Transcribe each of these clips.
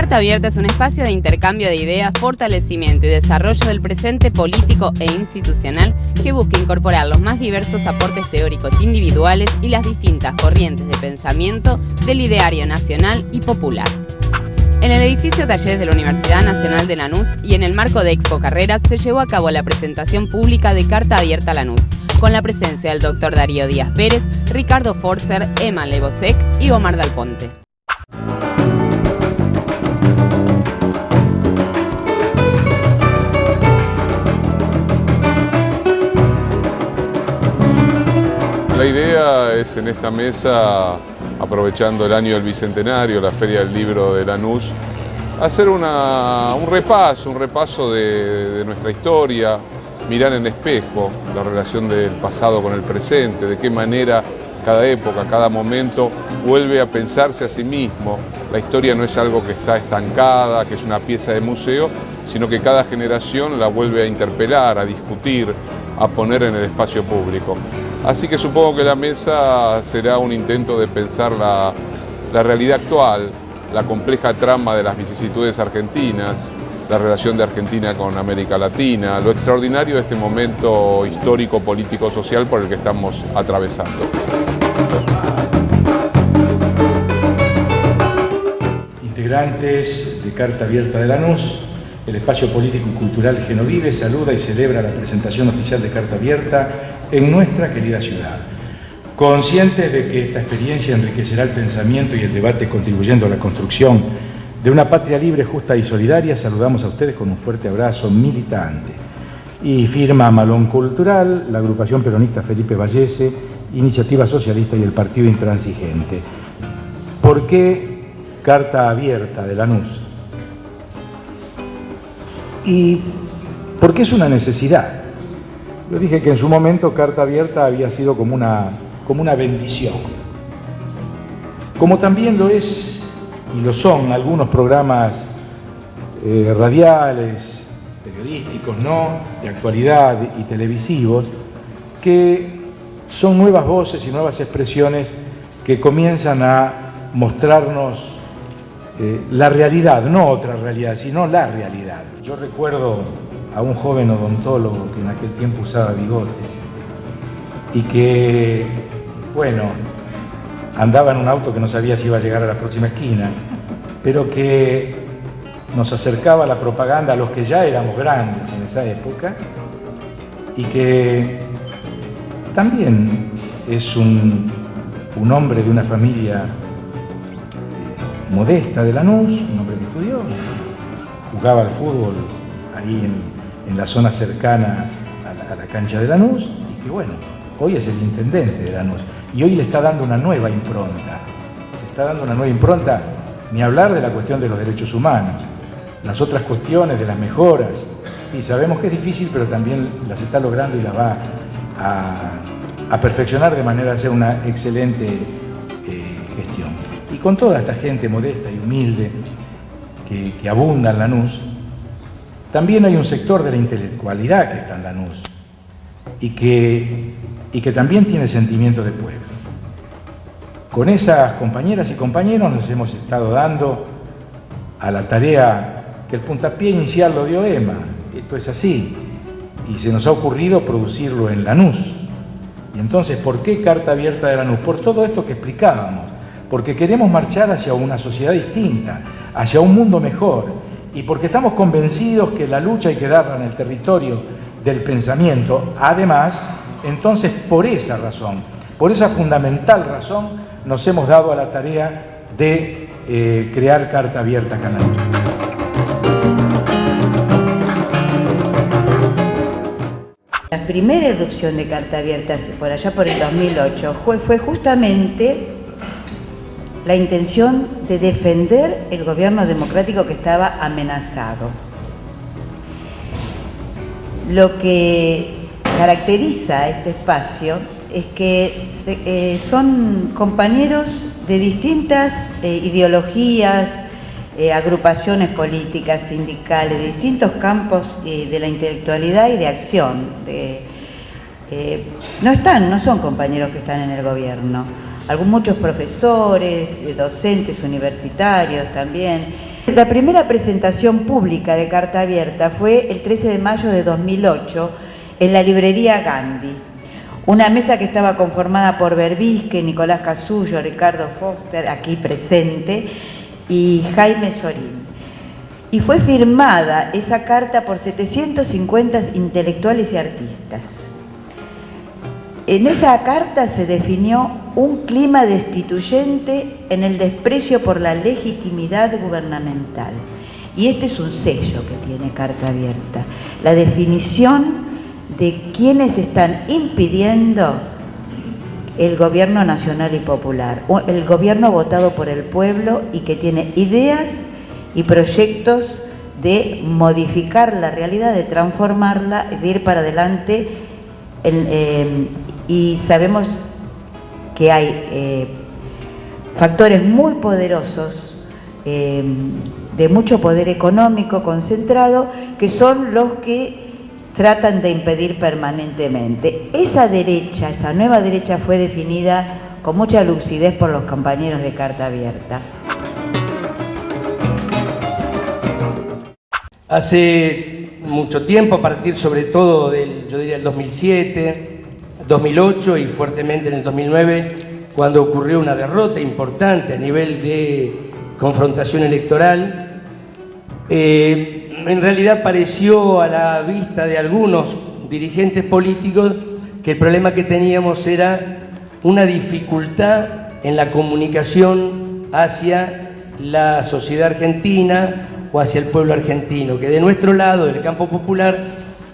Carta Abierta es un espacio de intercambio de ideas, fortalecimiento y desarrollo del presente político e institucional que busca incorporar los más diversos aportes teóricos individuales y las distintas corrientes de pensamiento del ideario nacional y popular. En el edificio Talleres de la Universidad Nacional de Lanús y en el marco de Expo Carreras se llevó a cabo la presentación pública de Carta Abierta Lanús, con la presencia del Dr. Darío Díaz Pérez, Ricardo Forcer, Emma Lebosec y Omar Dal Ponte. La idea es en esta mesa, aprovechando el año del Bicentenario, la Feria del Libro de Lanús, hacer un repaso de nuestra historia, mirar en espejo la relación del pasado con el presente, de qué manera cada época, cada momento vuelve a pensarse a sí mismo. La historia no es algo que está estancada, que es una pieza de museo, sino que cada generación la vuelve a interpelar, a discutir, a poner en el espacio público. Así que supongo que la mesa será un intento de pensar la realidad actual, la compleja trama de las vicisitudes argentinas, la relación de Argentina con América Latina, lo extraordinario de este momento histórico, político, social por el que estamos atravesando. Integrantes de Carta Abierta de Lanús, el espacio político y cultural Genovive saluda y celebra la presentación oficial de Carta Abierta en nuestra querida ciudad. Conscientes de que esta experiencia enriquecerá el pensamiento y el debate contribuyendo a la construcción de una patria libre, justa y solidaria, saludamos a ustedes con un fuerte abrazo militante. Y firma Malón Cultural, la agrupación peronista Felipe Vallese, Iniciativa Socialista y el Partido Intransigente. ¿Por qué Carta Abierta de Lanús? Y porque es una necesidad. Yo dije que en su momento Carta Abierta había sido como una bendición. Como también lo es y lo son algunos programas radiales, periodísticos, de actualidad y televisivos, que son nuevas voces y nuevas expresiones que comienzan a mostrarnos la realidad, no otra realidad, sino la realidad. Yo recuerdo a un joven odontólogo que en aquel tiempo usaba bigotes y que, andaba en un auto que no sabía si iba a llegar a la próxima esquina, pero que nos acercaba la propaganda a los que ya éramos grandes en esa época y que también es un hombre de una familia modesta de Lanús, un hombre que estudió, jugaba al fútbol ahí en la zona cercana a la cancha de Lanús y que hoy es el intendente de Lanús y hoy le está dando una nueva impronta. Ni hablar de la cuestión de los derechos humanos, las otras cuestiones de las mejoras, y sabemos que es difícil, pero también las está logrando y las va a perfeccionar de manera de hacer una excelente gestión. Y con toda esta gente modesta y humilde que abunda en Lanús, también hay un sector de la intelectualidad que está en Lanús y que también tiene sentimiento de pueblo. Con esas compañeras y compañeros nos hemos estado dando a la tarea que el puntapié inicial lo dio Emma. Esto es así. Y se nos ha ocurrido producirlo en Lanús. Y entonces, ¿por qué Carta Abierta de Lanús? Por todo esto que explicábamos. Porque queremos marchar hacia una sociedad distinta, hacia un mundo mejor. Y porque estamos convencidos que la lucha hay que darla en el territorio del pensamiento. Además, entonces, por esa razón, por esa fundamental razón, nos hemos dado a la tarea de crear Carta Abierta acá en Lanús. La primera erupción de Carta Abierta, por allá por el 2008, fue justamente la intención de defender el gobierno democrático que estaba amenazado. Lo que caracteriza a este espacio es que son compañeros de distintas ideologías, agrupaciones políticas, sindicales, de distintos campos de la intelectualidad y de acción. No son compañeros que están en el gobierno. Muchos profesores, docentes universitarios también. La primera presentación pública de Carta Abierta fue el 13 de mayo de 2008 en la librería Gandhi. Una mesa que estaba conformada por Berbisque, Nicolás Casullo, Ricardo Foster, aquí presente, y Jaime Sorín. Y fue firmada esa carta por 750 intelectuales y artistas. En esa carta se definió un clima destituyente en el desprecio por la legitimidad gubernamental. Y este es un sello que tiene Carta Abierta, la definición de quienes están impidiendo el gobierno nacional y popular, el gobierno votado por el pueblo y que tiene ideas y proyectos de modificar la realidad, de transformarla, de ir para adelante. Y sabemos que hay factores muy poderosos, de mucho poder económico concentrado, que son los que tratan de impedir permanentemente. Esa derecha, esa nueva derecha fue definida con mucha lucidez por los compañeros de Carta Abierta. Hace mucho tiempo, a partir sobre todo del, yo diría, el 2007, 2008 y fuertemente en el 2009, cuando ocurrió una derrota importante a nivel de confrontación electoral, en realidad pareció a la vista de algunos dirigentes políticos que el problema que teníamos era una dificultad en la comunicación hacia la sociedad argentina o hacia el pueblo argentino, que de nuestro lado, del campo popular,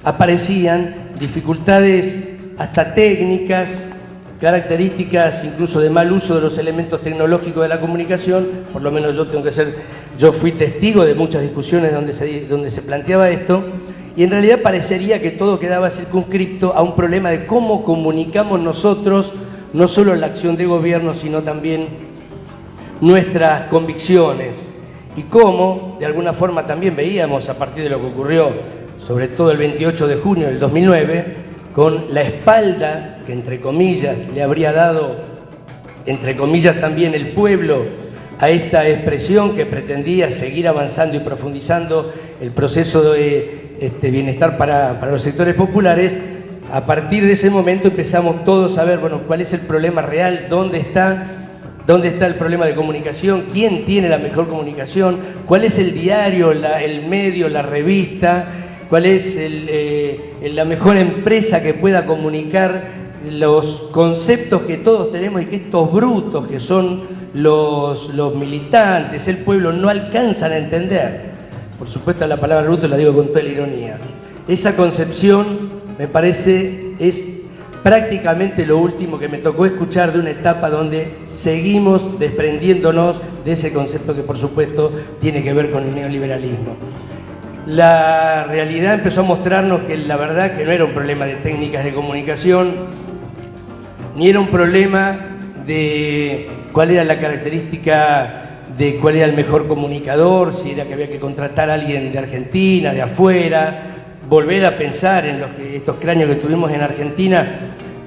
aparecían dificultades hasta técnicas, características incluso de mal uso de los elementos tecnológicos de la comunicación. Por lo menos yo fui testigo de muchas discusiones donde se planteaba esto, y en realidad parecería que todo quedaba circunscripto a un problema de cómo comunicamos nosotros, no solo la acción de gobierno, sino también nuestras convicciones, y cómo, de alguna forma, también veíamos a partir de lo que ocurrió, sobre todo el 28 de junio del 2009, con la espalda que, entre comillas, le habría dado, entre comillas, también el pueblo a esta expresión que pretendía seguir avanzando y profundizando el proceso de bienestar para los sectores populares. A partir de ese momento empezamos todos a ver, bueno, cuál es el problema real, dónde está el problema de comunicación, quién tiene la mejor comunicación, cuál es el diario, el medio, la revista, cuál es la mejor empresa que pueda comunicar los conceptos que todos tenemos y que estos brutos que son los militantes, el pueblo, no alcanzan a entender. Por supuesto, la palabra bruto la digo con toda la ironía. Esa concepción, me parece, es prácticamente lo último que me tocó escuchar de una etapa donde seguimos desprendiéndonos de ese concepto que, por supuesto, tiene que ver con el neoliberalismo. La realidad empezó a mostrarnos que la verdad que no era un problema de técnicas de comunicación, ni era un problema de cuál era la característica de cuál era el mejor comunicador, si era que había que contratar a alguien de Argentina, de afuera, volver a pensar en estos cráneos que tuvimos en Argentina,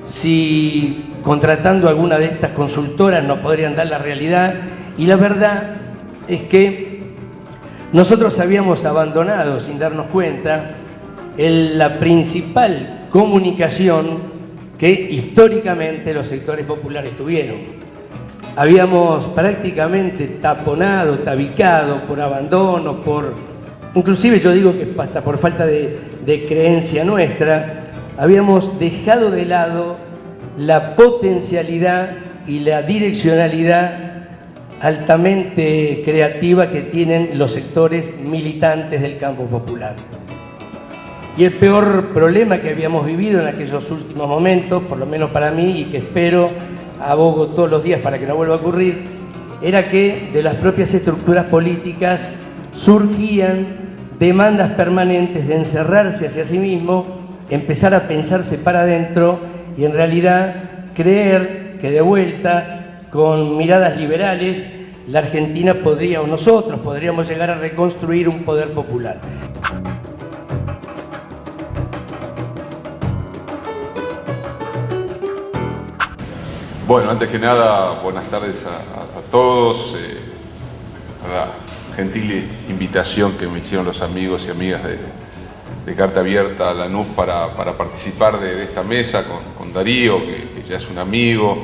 si contratando alguna de estas consultoras nos podrían dar la realidad. Y la verdad es que nosotros habíamos abandonado, sin darnos cuenta, la principal comunicación que históricamente los sectores populares tuvieron. Habíamos prácticamente taponado, tabicado por abandono, inclusive yo digo que hasta por falta de creencia nuestra, habíamos dejado de lado la potencialidad y la direccionalidad altamente creativa que tienen los sectores militantes del campo popular. Y el peor problema que habíamos vivido en aquellos últimos momentos, por lo menos para mí, y que espero, abogo todos los días para que no vuelva a ocurrir, era que de las propias estructuras políticas surgían demandas permanentes de encerrarse hacia sí mismo, empezar a pensarse para adentro y en realidad creer que de vuelta, con miradas liberales, la Argentina podría, o nosotros podríamos llegar a reconstruir un poder popular. Bueno, antes que nada, buenas tardes a todos. gentil invitación que me hicieron los amigos y amigas de Carta Abierta a Lanús para participar de esta mesa con Darío, que ya es un amigo,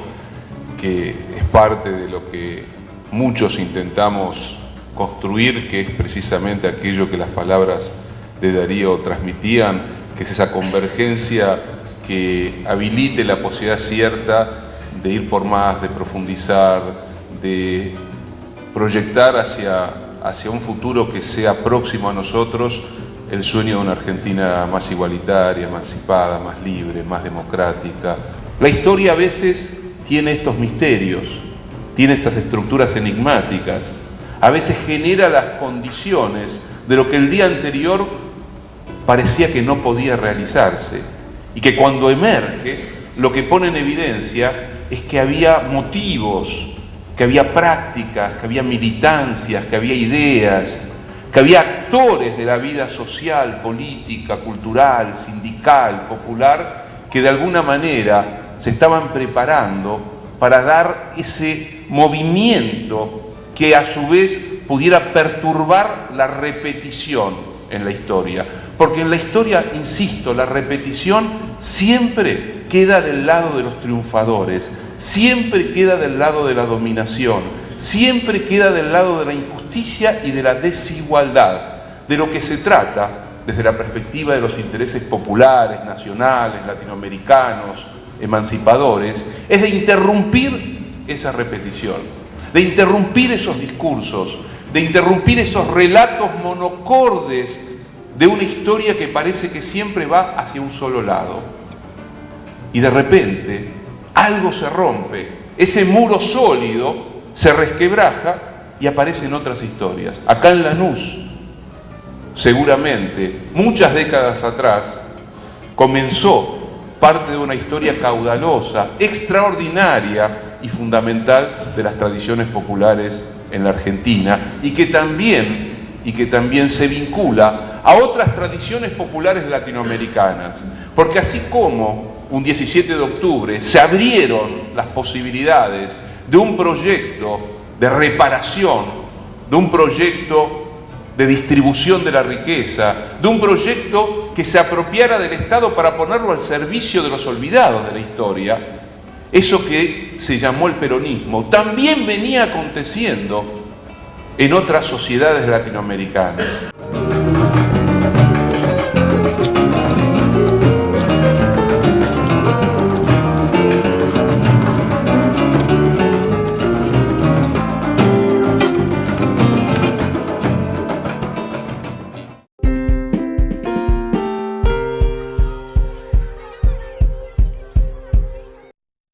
que es parte de lo que muchos intentamos construir, que es precisamente aquello que las palabras de Darío transmitían, que es esa convergencia que habilite la posibilidad cierta de ir por más, de profundizar, de proyectar hacia un futuro que sea próximo a nosotros, el sueño de una Argentina más igualitaria, emancipada, más libre, más democrática. La historia a veces tiene estos misterios, tiene estas estructuras enigmáticas, a veces genera las condiciones de lo que el día anterior parecía que no podía realizarse, y que cuando emerge, lo que pone en evidencia es que había motivos, que había prácticas, que había militancias, que había ideas, que había actores de la vida social, política, cultural, sindical, popular, que de alguna manera se estaban preparando para dar ese movimiento que a su vez pudiera perturbar la repetición en la historia. Porque en la historia, insisto, la repetición siempre queda del lado de los triunfadores, siempre queda del lado de la dominación, siempre queda del lado de la injusticia y de la desigualdad. De lo que se trata, desde la perspectiva de los intereses populares, nacionales, latinoamericanos, emancipadores, es de interrumpir esa repetición, de interrumpir esos discursos, de interrumpir esos relatos monocordes de una historia que parece que siempre va hacia un solo lado. Y de repente algo se rompe, ese muro sólido se resquebraja y aparecen otras historias. Acá en Lanús, seguramente, muchas décadas atrás, comenzó parte de una historia caudalosa, extraordinaria y fundamental de las tradiciones populares en la Argentina, y que también se vincula a otras tradiciones populares latinoamericanas. Porque así como un 17 de octubre se abrieron las posibilidades de un proyecto de reparación, de un proyecto de distribución de la riqueza, de un proyecto que se apropiara del Estado para ponerlo al servicio de los olvidados de la historia, eso que se llamó el peronismo, también venía aconteciendo en otras sociedades latinoamericanas.